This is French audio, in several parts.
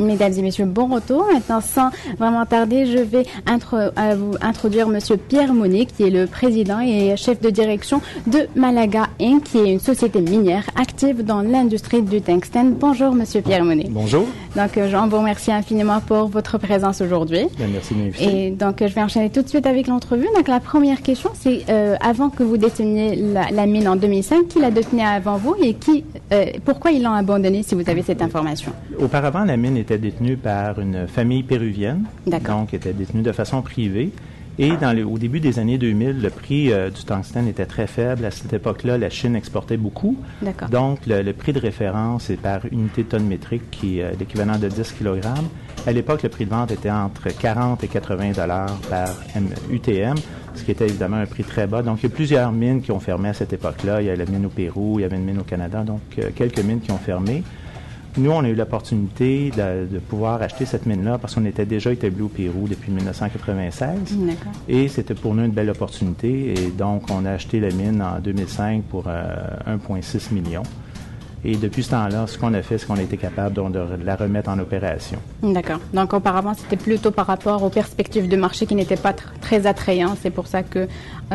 Mesdames et messieurs, bon retour. Maintenant, sans vraiment tarder, je vais vous introduire Monsieur Pierre Monet, qui est le président et chef de direction de Malaga Inc., qui est une société minière active dans l'industrie du tungstène. Bonjour, Monsieur Pierre Monet. Bonjour. Donc, Jean, vous remercie infiniment pour votre présence aujourd'hui. Bien, merci de m'inviter. Et donc, je vais enchaîner tout de suite avec l'entrevue. Donc, la première question, c'est avant que vous déteniez la mine en 2005, qui la détenait avant vous et pourquoi ils l'ont abandonnée, si vous avez cette information? Auparavant, la mine était détenue par une famille péruvienne, donc était détenue de façon privée. Et au début des années 2000, le prix du tungstène était très faible. À cette époque-là, la Chine exportait beaucoup. Donc, le prix de référence est par unité de tonne métrique, qui est l'équivalent de 10 kg. À l'époque, le prix de vente était entre 40 et 80 $ par UTM, ce qui était évidemment un prix très bas. Donc, il y a plusieurs mines qui ont fermé à cette époque-là. Il y a la mine au Pérou, il y avait une mine au Canada, donc quelques mines qui ont fermé. Nous, on a eu l'opportunité de pouvoir acheter cette mine-là parce qu'on était déjà établi au Pérou depuis 1996. Et c'était pour nous une belle opportunité. Et donc, on a acheté la mine en 2005 pour 1,6 million. Et depuis ce temps-là, ce qu'on a fait, c'est qu'on a été capable de la remettre en opération. D'accord. Donc, auparavant, c'était plutôt par rapport aux perspectives de marché qui n'étaient pas très attrayantes. C'est pour ça que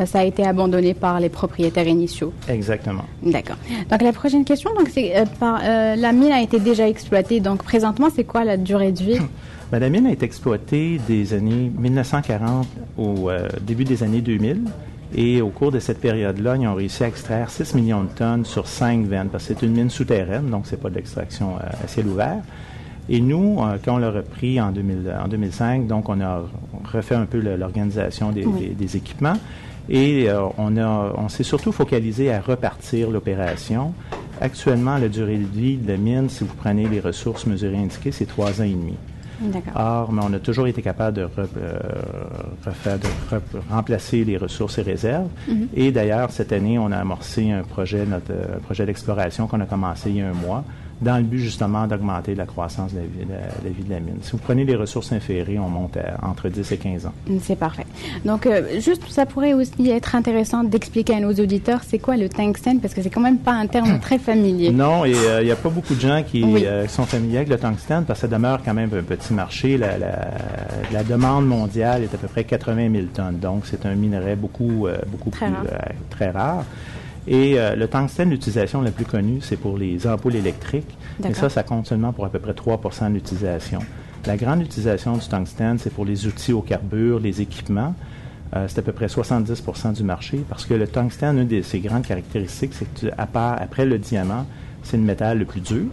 ça a été abandonné par les propriétaires initiaux. Exactement. D'accord. Donc, la prochaine question, donc, c'est la mine a été déjà exploitée. Donc, présentement, c'est quoi la durée de vie? Bien, la mine a été exploitée des années 1940 au début des années 2000. Et au cours de cette période-là, ils ont réussi à extraire 6 millions de tonnes sur 5 veines, parce que c'est une mine souterraine, donc c'est pas de l'extraction à ciel ouvert. Et nous, quand on l'a repris en 2005, donc on a refait un peu l'organisation des équipements, et on s'est surtout focalisé à repartir l'opération. Actuellement, la durée de vie de la mine, si vous prenez les ressources mesurées indiquées, c'est 3 ans et demi. Or, mais on a toujours été capable de remplacer les ressources et réserves. Et d'ailleurs, cette année, on a amorcé un projet d'exploration qu'on a commencé il y a un mois, dans le but justement d'augmenter la croissance de la vie de la mine. Si vous prenez les ressources inférées, on monte entre 10 et 15 ans. C'est parfait. Donc, juste, ça pourrait aussi être intéressant d'expliquer à nos auditeurs c'est quoi le tungstène, parce que c'est quand même pas un terme très familier. Non, et il n'y a pas beaucoup de gens qui sont familiers avec le tungstène, parce que ça demeure quand même un petit marché. La demande mondiale est à peu près 80 000 tonnes, donc c'est un minerai beaucoup très rare. Et le tungstène, l'utilisation la plus connue, c'est pour les ampoules électriques. Et ça compte seulement pour à peu près 3 % de l'utilisation. La grande utilisation du tungstène, c'est pour les outils au carbure, les équipements. C'est à peu près 70 % du marché, parce que le tungstène, une de ses grandes caractéristiques, c'est que après le diamant, c'est le métal le plus dur.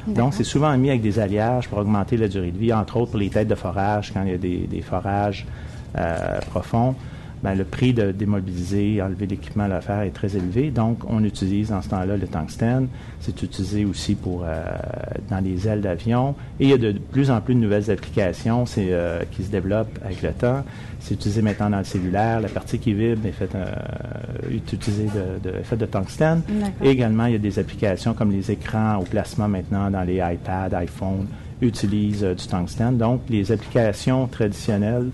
Donc, c'est souvent mis avec des alliages pour augmenter la durée de vie, entre autres pour les têtes de forage, quand il y a des forages profonds. Bien, le prix de démobiliser, enlever l'équipement à l'affaire est très élevé. Donc, on utilise en ce temps-là le tungstène. C'est utilisé aussi dans les ailes d'avion. Et il y a de plus en plus de nouvelles applications qui se développent avec le temps. C'est utilisé maintenant dans le cellulaire. La partie qui vibre est utilisée faite de tungstène. Et également, il y a des applications comme les écrans au placement maintenant dans les iPads, iPhones, utilisent du tungstène. Donc, les applications traditionnelles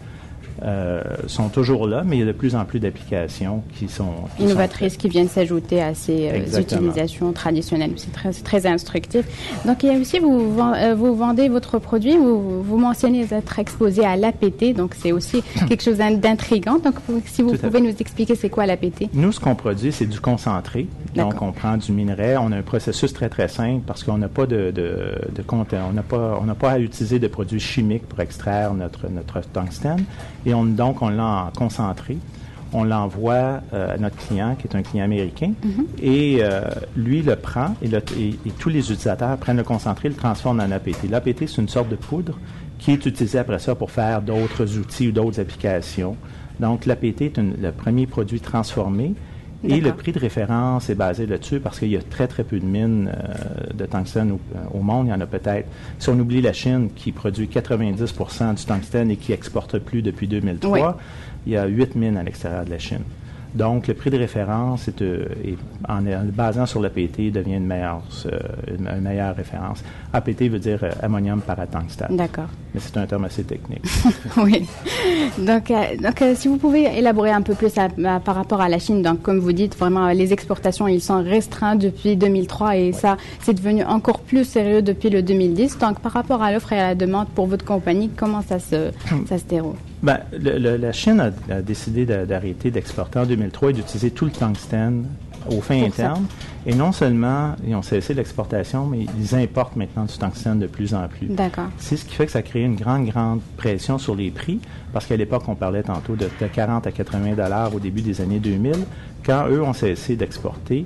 sont toujours là, mais il y a de plus en plus d'applications qui sont innovatrices, qui viennent s'ajouter à ces utilisations traditionnelles. C'est très instructif. Donc, il y a aussi, vous vendez votre produit, vous mentionnez être exposé à l'APT, donc c'est aussi quelque chose d'intriguant. Donc, si vous pouvez nous expliquer c'est quoi l'APT? Nous, ce qu'on produit, c'est du concentré. Donc, on prend du minerai. On a un processus très, très simple parce qu'on n'a pas on n'a pas à utiliser de produits chimiques pour extraire notre tungstène. Et donc, on l'a concentré. On l'envoie à notre client, qui est un client américain, et lui le prend, et tous les utilisateurs prennent le concentré et le transforment en APT. L'APT, c'est une sorte de poudre qui est utilisée après ça pour faire d'autres outils ou d'autres applications. Donc, l'APT est le premier produit transformé. Et le prix de référence est basé là-dessus parce qu'il y a très, très peu de mines de tungstène au monde. Il y en a peut-être, si on oublie la Chine qui produit 90 % du tungstène et qui exporte plus depuis 2003, il y a 8 mines à l'extérieur de la Chine. Donc, le prix de référence, en le basant sur l'APT, devient une meilleure référence. APT veut dire ammonium paratungstate. D'accord. Mais c'est un terme assez technique. Oui. Donc, si vous pouvez élaborer un peu plus par rapport à la Chine, donc comme vous dites, vraiment les exportations, ils sont restreints depuis 2003 et ça, c'est devenu encore plus sérieux depuis le 2010. Donc, par rapport à l'offre et à la demande pour votre compagnie, comment ça se déroule? Ben, la Chine a décidé d'arrêter d'exporter en 2003 et d'utiliser tout le tungstène aux fins internes. Et non seulement ils ont cessé l'exportation, mais ils importent maintenant du tungstène de plus en plus. D'accord. C'est ce qui fait que ça crée une grande pression sur les prix, parce qu'à l'époque, on parlait tantôt de 40 à 80 $ au début des années 2000. Quand eux ont cessé d'exporter,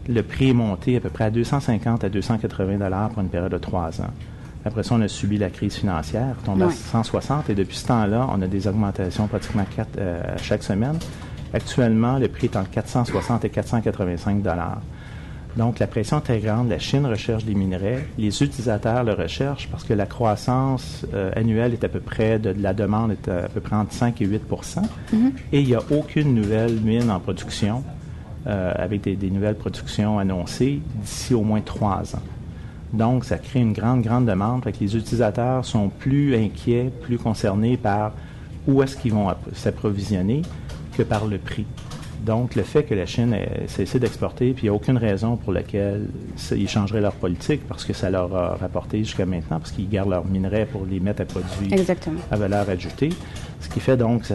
le prix est monté à peu près à 250 à 280 $ pour une période de 3 ans. Après ça, on a subi la crise financière, tombé à 160, et depuis ce temps-là, on a des augmentations pratiquement 4 chaque semaine. Actuellement, le prix est entre 460 et 485 $. Donc, la pression est très grande. La Chine recherche des minerais. Les utilisateurs le recherchent parce que la croissance annuelle est à peu près, de la demande est à peu près entre 5 et 8 %. Et il n'y a aucune nouvelle mine en production avec des nouvelles productions annoncées d'ici au moins 3 ans. Donc, ça crée une grande demande. Fait que les utilisateurs sont plus inquiets, plus concernés par où est-ce qu'ils vont s'approvisionner que par le prix. Donc, le fait que la Chine ait cessé d'exporter, puis il n'y a aucune raison pour laquelle ils changeraient leur politique, parce que ça leur a rapporté jusqu'à maintenant, parce qu'ils gardent leurs minerais pour les mettre à produits à valeur ajoutée. Ce qui fait donc que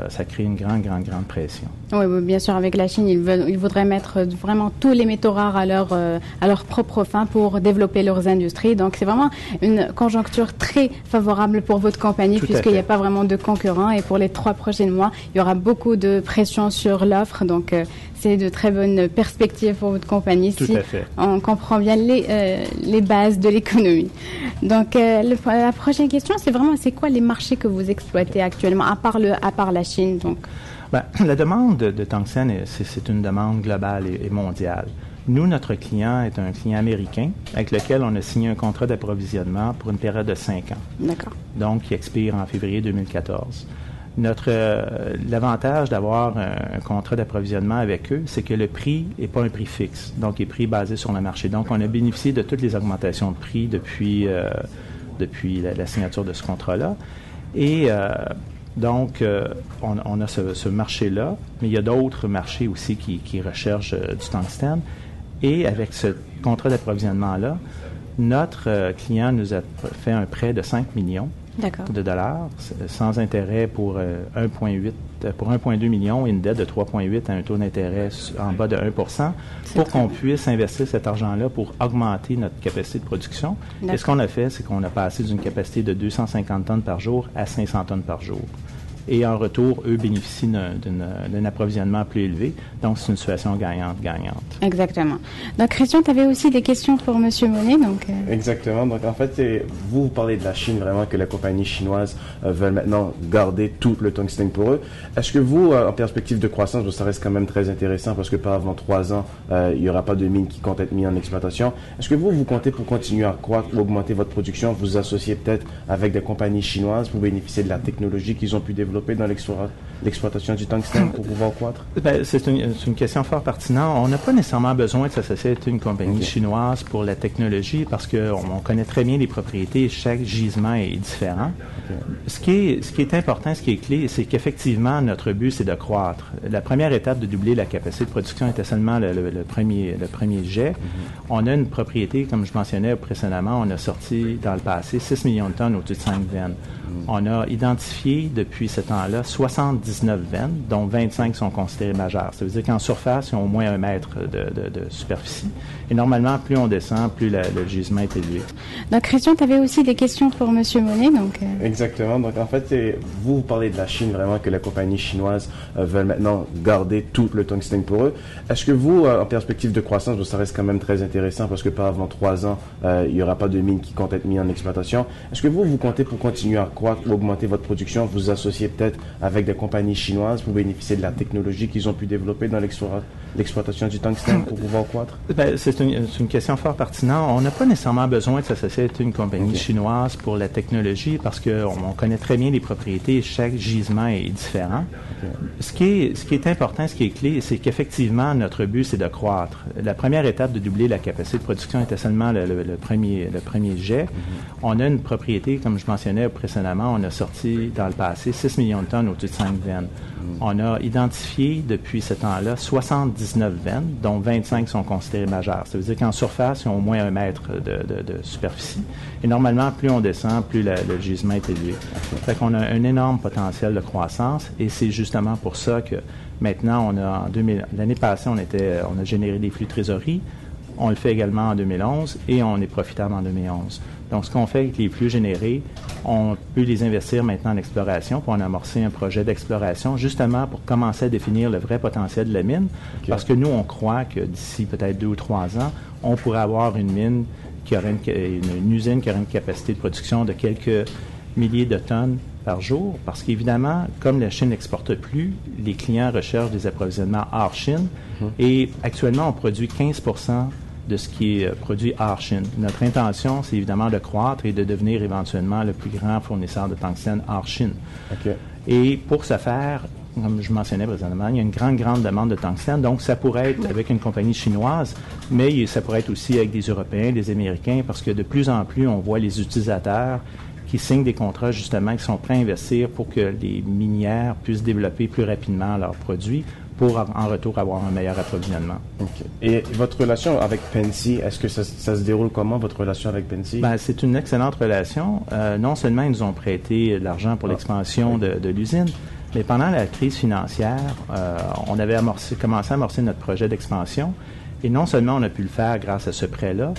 ça crée une grande pression. Oui, bien sûr, avec la Chine, ils voudraient mettre vraiment tous les métaux rares à leur propre fin pour développer leurs industries. Donc, c'est vraiment une conjoncture très favorable pour votre compagnie, puisqu'il n'y a pas vraiment de concurrents. Et pour les 3 prochains mois, il y aura beaucoup de pression sur l'offre. Donc, c'est de très bonnes perspectives pour votre compagnie si on comprend bien les bases de l'économie. Donc, la prochaine question, c'est quoi les marchés que vous exploitez actuellement, à part la Chine? Donc, la demande de tungstène, c'est une demande globale et mondiale. Nous, notre client est un client américain avec lequel on a signé un contrat d'approvisionnement pour une période de 5 ans. D'accord. Donc, qui expire en février 2014. L'avantage d'avoir un contrat d'approvisionnement avec eux, c'est que le prix n'est pas un prix fixe, donc il est prix basé sur le marché. Donc, on a bénéficié de toutes les augmentations de prix depuis la signature de ce contrat-là. Et donc, on a ce marché-là, mais il y a d'autres marchés aussi qui recherchent du tungstène. Et avec ce contrat d'approvisionnement-là, notre client nous a fait un prêt de 5 millions de dollars, sans intérêt pour 1,2 million et une dette de 3,8 à un taux d'intérêt en bas de 1 % pour qu'on puisse investir cet argent-là pour augmenter notre capacité de production. Et ce qu'on a fait, c'est qu'on a passé d'une capacité de 250 tonnes par jour à 500 tonnes par jour. Et en retour, eux bénéficient d'un approvisionnement plus élevé. Donc, c'est une situation gagnante-gagnante. Exactement. Donc, Christian, tu avais aussi des questions pour M. Monet. Exactement. Donc, en fait, vous parlez de la Chine, vraiment, que la compagnie chinoise veut maintenant garder tout le tungstène pour eux. Est-ce que vous, en perspective de croissance, ça reste quand même très intéressant parce que pas avant 3 ans, il n'y aura pas de mines qui comptent être mises en exploitation. Est-ce que vous comptez pour continuer à croître ou augmenter votre production, vous associer peut-être avec des compagnies chinoises pour bénéficier de la technologie qu'ils ont pu développer dans l'exploitation du tungstène pour pouvoir croître? C'est une question fort pertinente. On n'a pas nécessairement besoin de s'associer avec une compagnie chinoise pour la technologie parce qu'on connaît très bien les propriétés et chaque gisement est différent. Ce qui est important, ce qui est clé, c'est qu'effectivement, notre but, c'est de croître. La première étape de doubler la capacité de production était seulement le premier jet. On a une propriété, comme je mentionnais précédemment, on a sorti dans le passé 6 millions de tonnes au-dessus de 5 veines. On a identifié depuis ce temps-là 79 veines, dont 25 sont considérées majeures. Ça veut dire qu'en surface, ils ont au moins 1 mètre de superficie. Et normalement, plus on descend, plus le gisement est élevé. Donc, Christian, tu avais aussi des questions pour M. Monet. Exactement. Donc, en fait, vous parlez de la Chine, vraiment, que la compagnie chinoise veut maintenant garder tout le tungstène pour eux. Est-ce que vous, en perspective de croissance, ça reste quand même très intéressant parce que pas avant 3 ans, il n'y aura pas de mines qui comptent être mises en exploitation. Est-ce que vous comptez pour continuer à croître ou augmenter votre production, vous associer peut-être avec des compagnies chinoises pour bénéficier de la technologie qu'ils ont pu développer dans l'exploitation du tungstène pour pouvoir croître? C'est une question fort pertinente. On n'a pas nécessairement besoin de s'associer avec une compagnie chinoise pour la technologie parce qu'on connaît très bien les propriétés. Chaque gisement est différent. Ce qui est important, ce qui est clé, c'est qu'effectivement, notre but, c'est de croître. La première étape de doubler la capacité de production était seulement le premier jet. On a une propriété, comme je mentionnais précédemment, on a sorti dans le passé 6 millions de tonnes au-dessus de 5 veines. On a identifié depuis ce temps-là 79 veines, dont 25 sont considérées majeures. Ça veut dire qu'en surface, ils ont au moins 1 mètre de superficie. Et normalement, plus on descend, plus le gisement est élevé. Fait qu'on a un énorme potentiel de croissance et c'est justement pour ça que maintenant, l'année passée, on a généré des flux de trésorerie. On le fait également en 2011 et on est profitable en 2011. Donc, ce qu'on fait avec les flux générés, on peut les investir maintenant en exploration, pour en amorcer un projet d'exploration, justement pour commencer à définir le vrai potentiel de la mine. Okay. Parce que nous, on croit que d'ici peut-être 2 ou 3 ans, on pourrait avoir une mine qui aurait une usine qui aurait une capacité de production de quelques milliers de tonnes par jour, parce qu'évidemment, comme la Chine n'exporte plus, les clients recherchent des approvisionnements hors Chine, et actuellement, on produit 15% de ce qui est produit hors Chine. Notre intention, c'est évidemment de croître et de devenir éventuellement le plus grand fournisseur de tungstène hors Chine. Okay. Et pour ce faire, comme je mentionnais précédemment, il y a une grande demande de tungstène, donc ça pourrait être avec une compagnie chinoise, mais ça pourrait être aussi avec des Européens, des Américains, parce que de plus en plus, on voit les utilisateurs qui signent des contrats justement qui sont prêts à investir pour que les minières puissent développer plus rapidement leurs produits pour en retour avoir un meilleur approvisionnement. Okay. Et votre relation avec Pennsy, est-ce que ça se déroule comment, votre relation avec Pennsy? C'est une excellente relation. Non seulement ils nous ont prêté de l'argent pour l'expansion de l'usine, mais pendant la crise financière, on avait commencé à amorcer notre projet d'expansion et non seulement on a pu le faire grâce à ce prêt-là,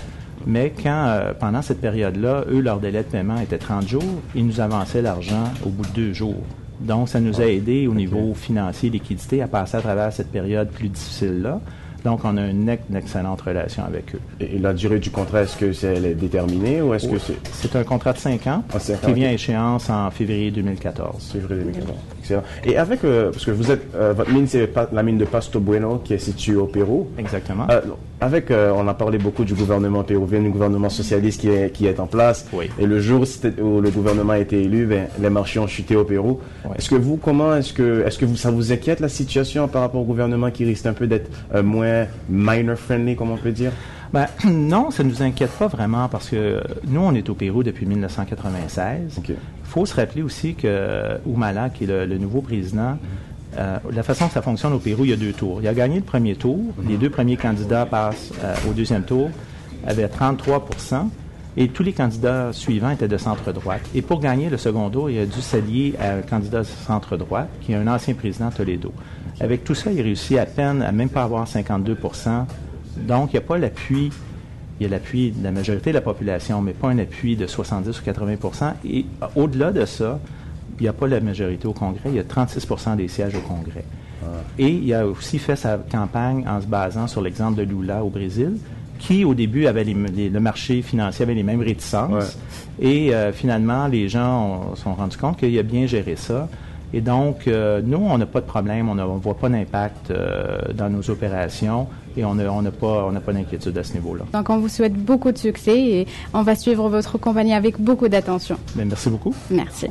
mais quand, pendant cette période-là, eux, leur délai de paiement était 30 jours, ils nous avançaient l'argent au bout de 2 jours. Donc, ça nous a aidé au niveau financier, liquidité, à passer à travers cette période plus difficile-là. Donc, on a une excellente relation avec eux. Et la durée du contrat, est-ce que elle est déterminée ou est-ce que c'est... C'est un contrat de 5 ans qui vient à échéance en février 2014. Février 2014. Excellent. Et avec, parce que vous êtes, votre mine, c'est la mine de Pasto Bueno qui est située au Pérou. Exactement. On a parlé beaucoup du gouvernement péruvien, du gouvernement socialiste qui est en place. Oui. Et le jour où le gouvernement a été élu, les marchés ont chuté au Pérou. Oui. Est-ce que ça vous inquiète la situation par rapport au gouvernement qui risque un peu d'être moins miner-friendly, comme on peut dire? Non, ça ne nous inquiète pas vraiment parce que nous, on est au Pérou depuis 1996. Il faut se rappeler aussi que Humala, qui est le nouveau président, la façon que ça fonctionne au Pérou, il y a 2 tours. Il a gagné le premier tour. Les 2 premiers candidats passent au deuxième tour avec 33%. Et tous les candidats suivants étaient de centre-droite. Et pour gagner le second tour, il a dû s'allier à un candidat de centre-droite, qui est un ancien président Toledo. Avec tout ça, il réussit à peine à même pas avoir 52%. Donc, il n'y a pas l'appui. Il y a l'appui de la majorité de la population, mais pas un appui de 70 ou 80%. Et au-delà de ça, il n'y a pas la majorité au Congrès. Il y a 36% des sièges au Congrès. Et il a aussi fait sa campagne en se basant sur l'exemple de Lula au Brésil, qui, au début, avait le marché financier avait les mêmes réticences. Ouais. Et finalement, les gens se sont rendus compte qu'il a bien géré ça. Et donc, nous, on n'a pas de problème, on ne voit pas d'impact dans nos opérations et on n'a pas d'inquiétude à ce niveau-là. Donc, on vous souhaite beaucoup de succès et on va suivre votre compagnie avec beaucoup d'attention. Bien, merci beaucoup. Merci.